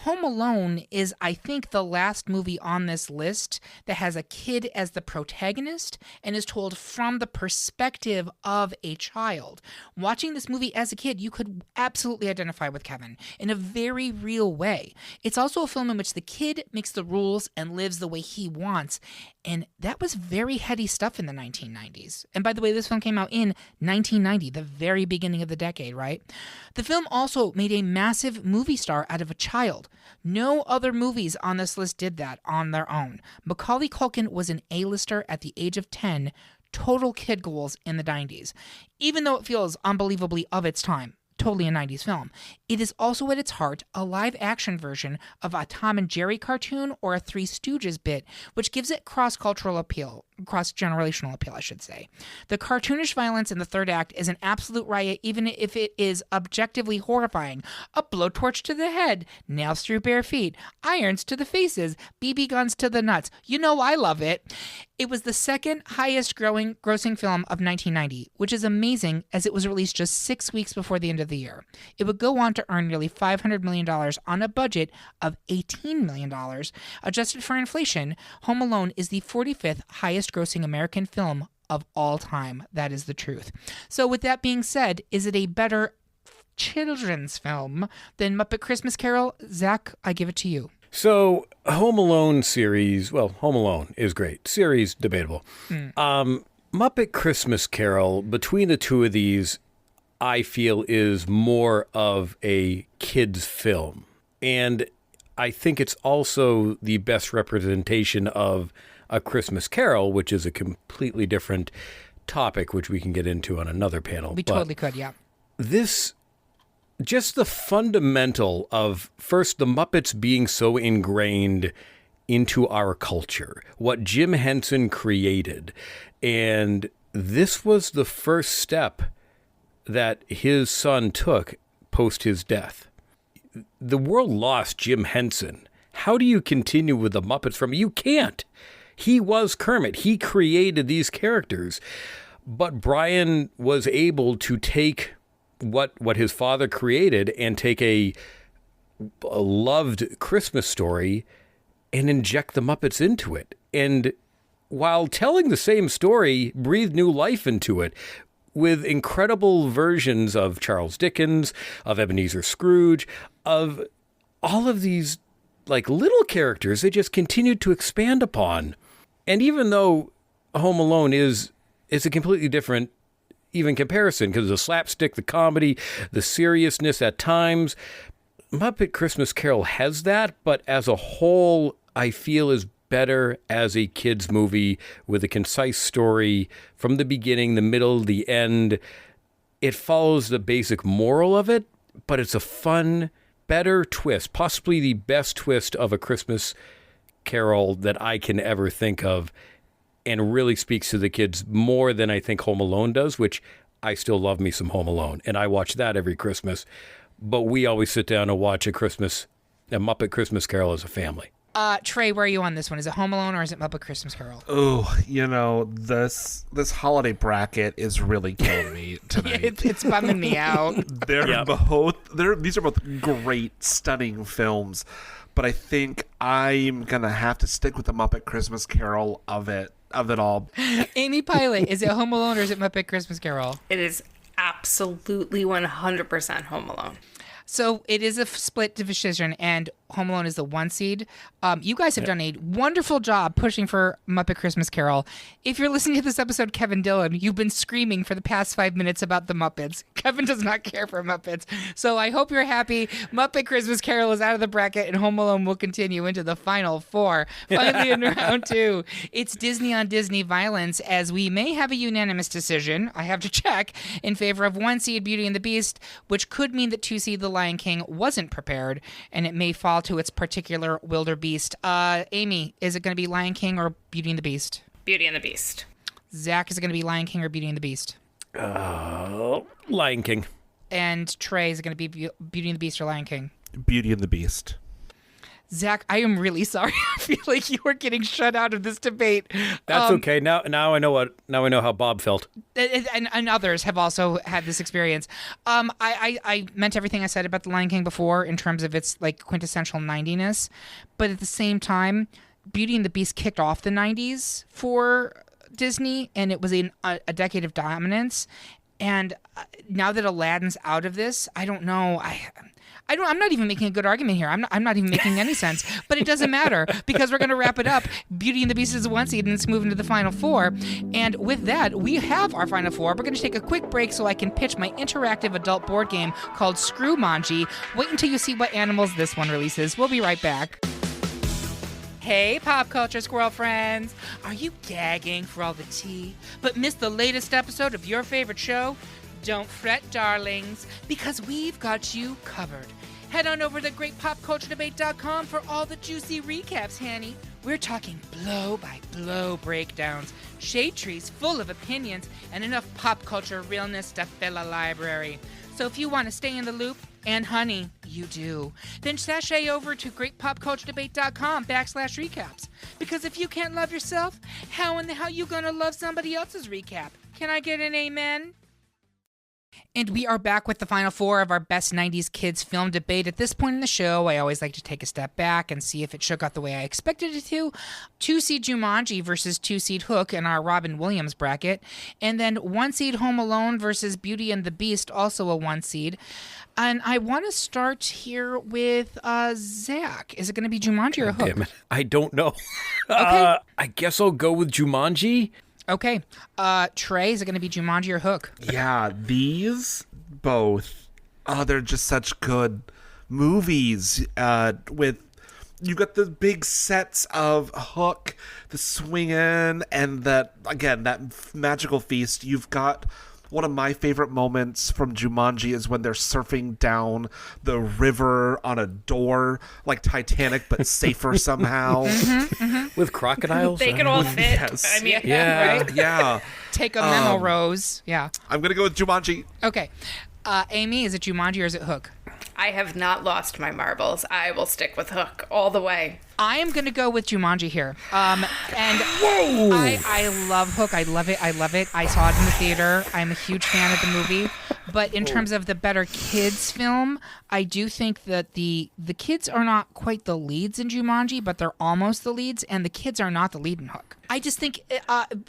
Home Alone is, I think, the last movie on this list that has a kid as the protagonist and is told from the perspective of a child. Watching this movie as a kid, you could absolutely identify with Kevin in a very real way. It's also a film in which the kid makes the rules and lives the way he wants, and that was very heady stuff in the 1990s. And by the way, this film came out in 1990, the very beginning of the decade, right? The film also made a massive movie star out of a child. No other movies on this list did that on their own. Macauley Culkin was an A-lister at the age of 10, total kid goals in the 90s. Even though it feels unbelievably of its time, totally a 90s film, it is also at its heart a live-action version of a Tom and Jerry cartoon or a Three Stooges bit, which gives it cross-cultural appeal, cross-generational appeal, I should say. The cartoonish violence in the third act is an absolute riot, even if it is objectively horrifying. A blowtorch to the head, nails through bare feet, irons to the faces, BB guns to the nuts. You know I love it. It was the second highest grossing film of 1990, which is amazing as it was released just 6 weeks before the end of the year. It would go on to earn nearly $500 million on a budget of $18 million. Adjusted for inflation, Home Alone is the 45th highest grossing American film of all time. That is the truth. So with that being said, is it a better children's film than Muppet Christmas Carol? Zach, I give it to you. So, Home Alone series, well, Home Alone is great. Series, debatable. Muppet Christmas Carol, between the two of these, I feel is more of a kid's film. And I think it's also the best representation of A Christmas Carol, which is a completely different topic, which we can get into on another panel. We totally could, yeah. This, just the fundamental of, first, the Muppets being so ingrained into our culture, what Jim Henson created. And this was the first step that his son took post his death. The world lost Jim Henson. How do you continue with the Muppets from? You can't. He was Kermit. He created these characters. But Brian was able to take what his father created and take a loved Christmas story and inject the Muppets into it. And while telling the same story, breathe new life into it with incredible versions of Charles Dickens, of Ebenezer Scrooge, of all of these like little characters they just continued to expand upon. And even though Home Alone is a completely different even comparison, because the slapstick, the comedy, the seriousness at times, Muppet Christmas Carol has that, but as a whole, I feel is better as a kid's movie with a concise story from the beginning, the middle, the end. It follows the basic moral of it, but it's a fun, better twist, possibly the best twist of A Christmas Carol that I can ever think of, and really speaks to the kids more than I think Home Alone does, which I still love me some Home Alone, and I watch that every Christmas. But we always sit down and watch a Muppet Christmas Carol as a family. Trey, where are you on this one? Is it Home Alone or is it Muppet Christmas Carol? Oh, this holiday bracket is really killing me tonight. It's bumming me out. These are both great, stunning films, but I think I'm gonna have to stick with the Muppet Christmas Carol of it all. Amy Pilot, is it Home Alone or is it Muppet Christmas Carol? It is absolutely 100% Home Alone. So it is a split division, and Home Alone is the 1 seed. You guys have done a wonderful job pushing for Muppet Christmas Carol. If you're listening to this episode, Kevin Dillon, you've been screaming for the past 5 minutes about the Muppets. Kevin does not care for Muppets. So I hope you're happy. Muppet Christmas Carol is out of the bracket, and Home Alone will continue into the final four. Finally, in round two, it's Disney on Disney violence, as we may have a unanimous decision, I have to check, in favor of 1 seed Beauty and the Beast, which could mean that 2 seed The Lion King wasn't prepared, and it may fall to its particular wildebeest. Amy, is it going to be Lion King or Beauty and the Beast? Beauty and the Beast. Zach, is it going to be Lion King or Beauty and the Beast? Lion King. And Trey, is it going to be Beauty and the Beast or Lion King? Beauty and the Beast. Zach, I am really sorry. I feel like you are getting shut out of this debate. That's okay. Now I know how Bob felt. And others have also had this experience. I meant everything I said about The Lion King before in terms of its like quintessential 90ness, but at the same time, Beauty and the Beast kicked off the 90s for Disney, and it was a decade of dominance. And now that Aladdin's out of this, I don't know. I'm not even making a good argument here. I'm not even making any sense. But it doesn't matter because we're going to wrap it up. Beauty and the Beast is a 1 seed, and it's moving to the final 4. And with that, we have our final 4. We're going to take a quick break so I can pitch my interactive adult board game called Screwmanji. Wait until you see what animals this one releases. We'll be right back. Hey, pop culture squirrel friends. Are you gagging for all the tea, but missed the latest episode of your favorite show? Don't fret, darlings, because we've got you covered. Head on over to greatpopculturedebate.com for all the juicy recaps, Hanny. We're talking blow-by-blow breakdowns, shade trees full of opinions, and enough pop culture realness to fill a library. So if you want to stay in the loop, and honey, you do, then sashay over to greatpopculturedebate.com/recaps. Because if you can't love yourself, how in the hell you gonna love somebody else's recap? Can I get an amen? And we are back with the final 4 of our best 90s kids film debate. At this point in the show, I always like to take a step back and see if it shook out the way I expected it to. 2-seed Jumanji versus 2-seed Hook in our Robin Williams bracket. And then 1-seed Home Alone versus Beauty and the Beast, also a 1-seed. And I want to start here with Zach. Is it going to be Jumanji or Hook? Damn it. I don't know. Okay. I guess I'll go with Jumanji. Okay. Trey, is it going to be Jumanji or Hook? Yeah, these both, they're just such good movies. With you got the big sets of Hook, the swinging, and that magical feast. You've got one of my favorite moments from Jumanji is when they're surfing down the river on a door, like Titanic, but safer somehow. With crocodiles? They can all fit. Yes. I mean, Yeah. right? Yeah. Take a memo, Rose. Yeah. I'm going to go with Jumanji. Okay. Amy, is it Jumanji or is it Hook? I have not lost my marbles. I will stick with Hook all the way. I am going to go with Jumanji here. And I love Hook. I love it. I saw it in the theater. I'm a huge fan of the movie. But in terms of the better kids film, I do think that the kids are not quite the leads in Jumanji, but they're almost the leads, and the kids are not the lead in Hook. I just think,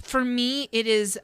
for me, it is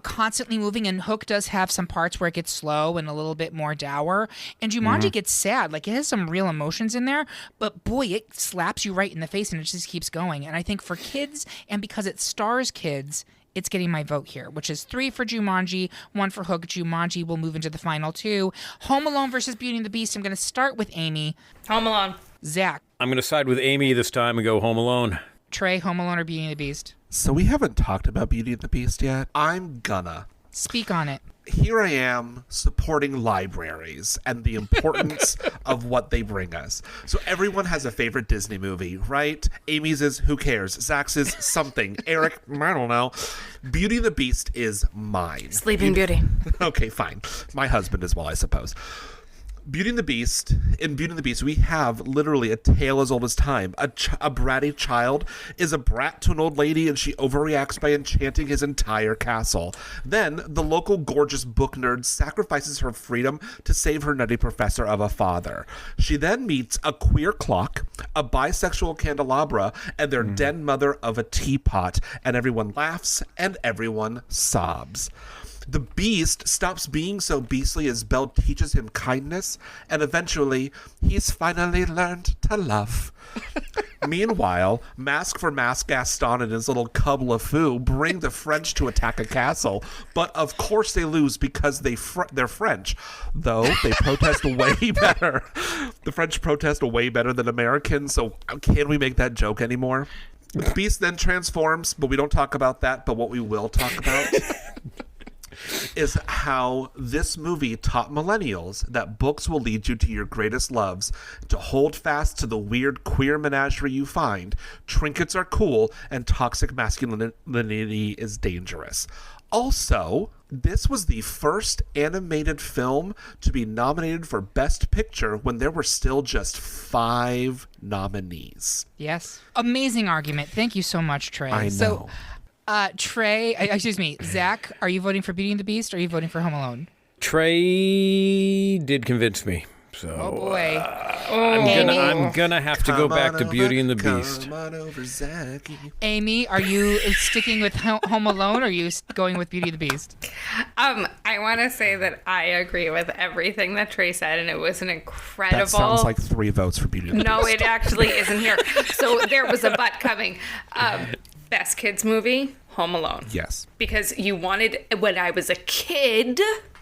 constantly moving, and Hook does have some parts where it gets slow and a little bit more dour, and Jumanji gets sad. Like, it has some real emotions in there, but boy, it slaps you right in the face, and it just keeps going. And I think for kids, and because it stars kids, it's getting my vote here, which is 3 for Jumanji, 1 for Hook. Jumanji will move into the final 2. Home Alone versus Beauty and the Beast. I'm going to start with Amy. Home Alone. Zach. I'm going to side with Amy this time and go Home Alone. Trey, Home Alone or Beauty and the Beast? So we haven't talked about Beauty and the Beast yet. I'm gonna. Speak on it. Here I am supporting libraries and the importance of what they bring us. So everyone has a favorite Disney movie, right? Amy's is Who Cares? Zach's is something. Eric, I don't know. Beauty and the Beast is mine. Sleeping Beauty. Okay, fine. My husband as well, I suppose. Beauty and the Beast, in Beauty and the Beast, we have literally a tale as old as time. A bratty child is a brat to an old lady, and she overreacts by enchanting his entire castle. Then, the local gorgeous book nerd sacrifices her freedom to save her nutty professor of a father. She then meets a queer clock, a bisexual candelabra, and their den mother of a teapot, and everyone laughs and everyone sobs. The Beast stops being so beastly as Belle teaches him kindness, and eventually, he's finally learned to love. Meanwhile, Mask for Mask Gaston and his little cub LeFou bring the French to attack a castle, but of course they lose because they're French, though they protest way better. The French protest way better than Americans, so can we make that joke anymore? The Beast then transforms, but we don't talk about that, but what we will talk about is how this movie taught millennials that books will lead you to your greatest loves, to hold fast to the weird queer menagerie you find, trinkets are cool, and toxic masculinity is dangerous. Also, This was the first animated film to be nominated for Best Picture when there were still just 5 nominees. Yes. Amazing argument. Thank you so much, Trey. I know. So, Zach, are you voting for Beauty and the Beast or are you voting for Home Alone? Trey did convince me. So, Oh, boy. I'm gonna have to go back to Beauty and the Beast. Come on over, Zach. Amy, are you sticking with Home Alone or are you going with Beauty and the Beast? I want to say that I agree with everything that Trey said, and it was an incredible... That sounds like 3 votes for Beauty and the Beast. No, it actually isn't here. So there was a but coming. Best kids movie, Home Alone. Yes. Because you wanted, when I was a kid,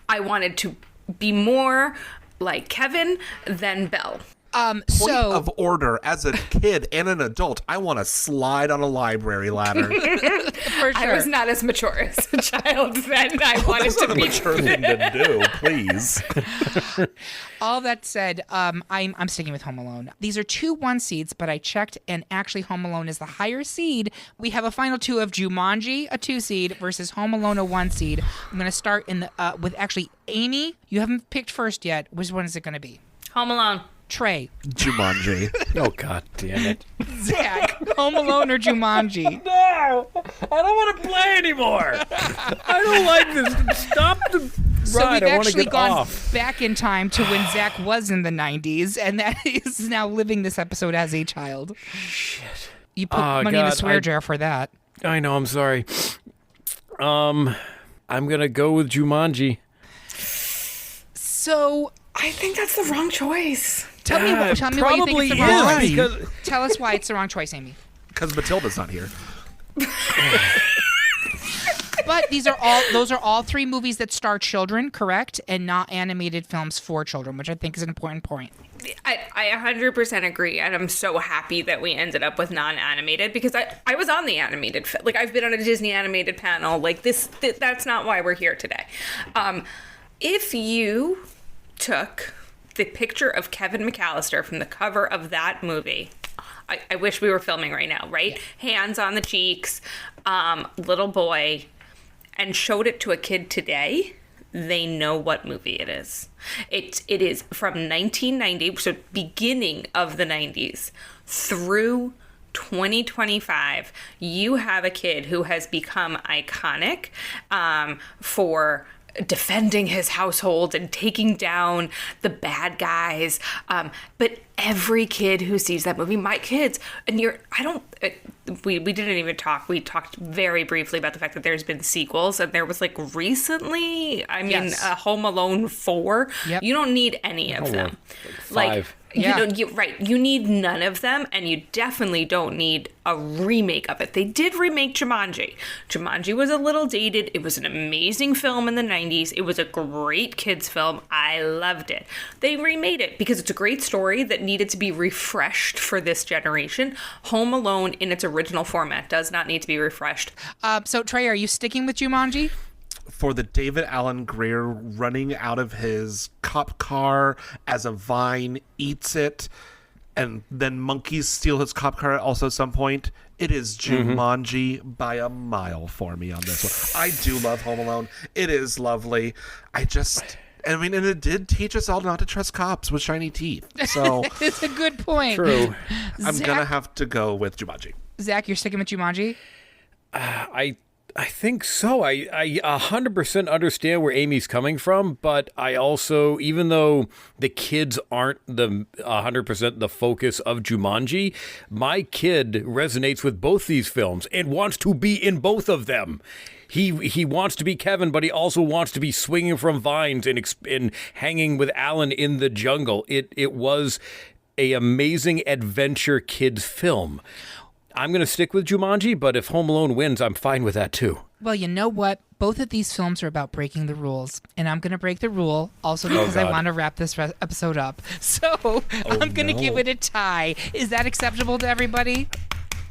I wanted to be more like Kevin than Belle. Point of order, as a kid and an adult, I want to slide on a library ladder. For sure. I was not as mature as a child then. I wanted That's to not a be. mature thing to do, please. All that said, I'm sticking with Home Alone. These are 2 1 seeds, but I checked, and actually Home Alone is the higher seed. We have a final 2 of Jumanji, a 2 seed, versus Home Alone, a 1 seed. I'm going to start with actually Amy. You haven't picked first yet. Which one is it going to be? Home Alone. Trey. Jumanji. Oh, God damn it. Zach. Home Alone or Jumanji? No! I don't want to play anymore. I don't like this. Stop the So ride. we've I want to actually get gone off. back in time to when Zach was in the 90s, and that is now living this episode as a child. Shit. You put money in the God, swear jar for that. I know, I'm sorry. I'm going to go with Jumanji. So I think that's the wrong choice. tell me why you think it's the wrong is, choice. because- Tell us why it's the wrong choice, Amy. Because Matilda's not here. But those are all 3 movies that star children, correct? And not animated films for children, which I think is an important point. I 100% agree, and I'm so happy that we ended up with non-animated because I was on the animated, like I've been on a Disney animated panel, like that's not why we're here today. If you took the picture of Kevin McAllister from the cover of that movie, I wish we were filming right now, right? Yeah. Hands on the cheeks, little boy, and showed it to a kid today, they know what movie it is. It is from 1990, so beginning of the 90s, through 2025. You have a kid who has become iconic for defending his household and taking down the bad guys. But every kid who sees that movie, my kids, and we didn't even talk. We talked very briefly about the fact that there's been sequels, and there was like recently, Yes. Home Alone 4. Yep. You don't need any of them. Like 5. Yeah. You need none of them, and you definitely don't need a remake of it. They did remake Jumanji. Jumanji was a little dated. It was an amazing film in the 90s. It was a great kids film. I loved it. They remade it because it's a great story that needed to be refreshed for this generation. Home Alone in its original format does not need to be refreshed. So Trey, are you sticking with Jumanji? For the David Alan Grier running out of his cop car as a vine eats it, and then monkeys steal his cop car also at some point. It is Jumanji by a mile for me on this one. I do love Home Alone. It is lovely. And it did teach us all not to trust cops with shiny teeth. So It's a good point. True. I'm going to have to go with Jumanji. Zach, you're sticking with Jumanji? I think so. I 100% understand where Amy's coming from, but I also, even though the kids aren't the 100% the focus of Jumanji, my kid resonates with both these films and wants to be in both of them. He wants to be Kevin, but he also wants to be swinging from vines and hanging with Alan in the jungle. It was a amazing adventure kids film. I'm going to stick with Jumanji, but if Home Alone wins, I'm fine with that too. Well, you know what? Both of these films are about breaking the rules, and I'm going to break the rule also because I want to wrap this episode up. So I'm going to give it a tie. Is that acceptable to everybody?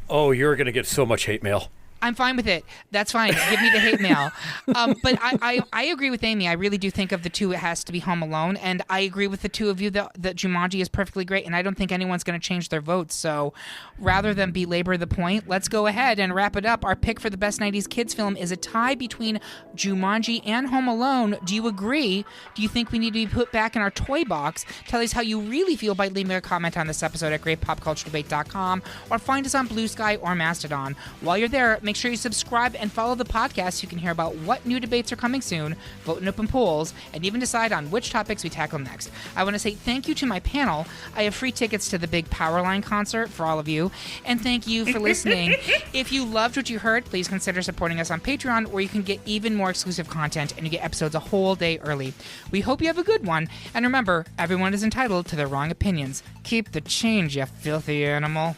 Oh, you're going to get so much hate mail. I'm fine with it. That's fine. Give me the hate mail. But I agree with Amy. I really do think of the two, it has to be Home Alone. And I agree with the two of you that Jumanji is perfectly great. And I don't think anyone's going to change their votes. So rather than belabor the point, let's go ahead and wrap it up. Our pick for the best 90s kids film is a tie between Jumanji and Home Alone. Do you agree? Do you think we need to be put back in our toy box? Tell us how you really feel by leaving a comment on this episode at greatpopculturedebate.com or find us on Blue Sky or Mastodon. While you're there, make sure you subscribe and follow the podcast so you can hear about what new debates are coming soon, vote in open polls, and even decide on which topics we tackle next. I want to say thank you to my panel. I have free tickets to the big Powerline concert for all of you, and thank you for listening. If you loved what you heard, please consider supporting us on Patreon, where you can get even more exclusive content and you get episodes a whole day early. We hope you have a good one, and remember, everyone is entitled to their wrong opinions. Keep the change, you filthy animal.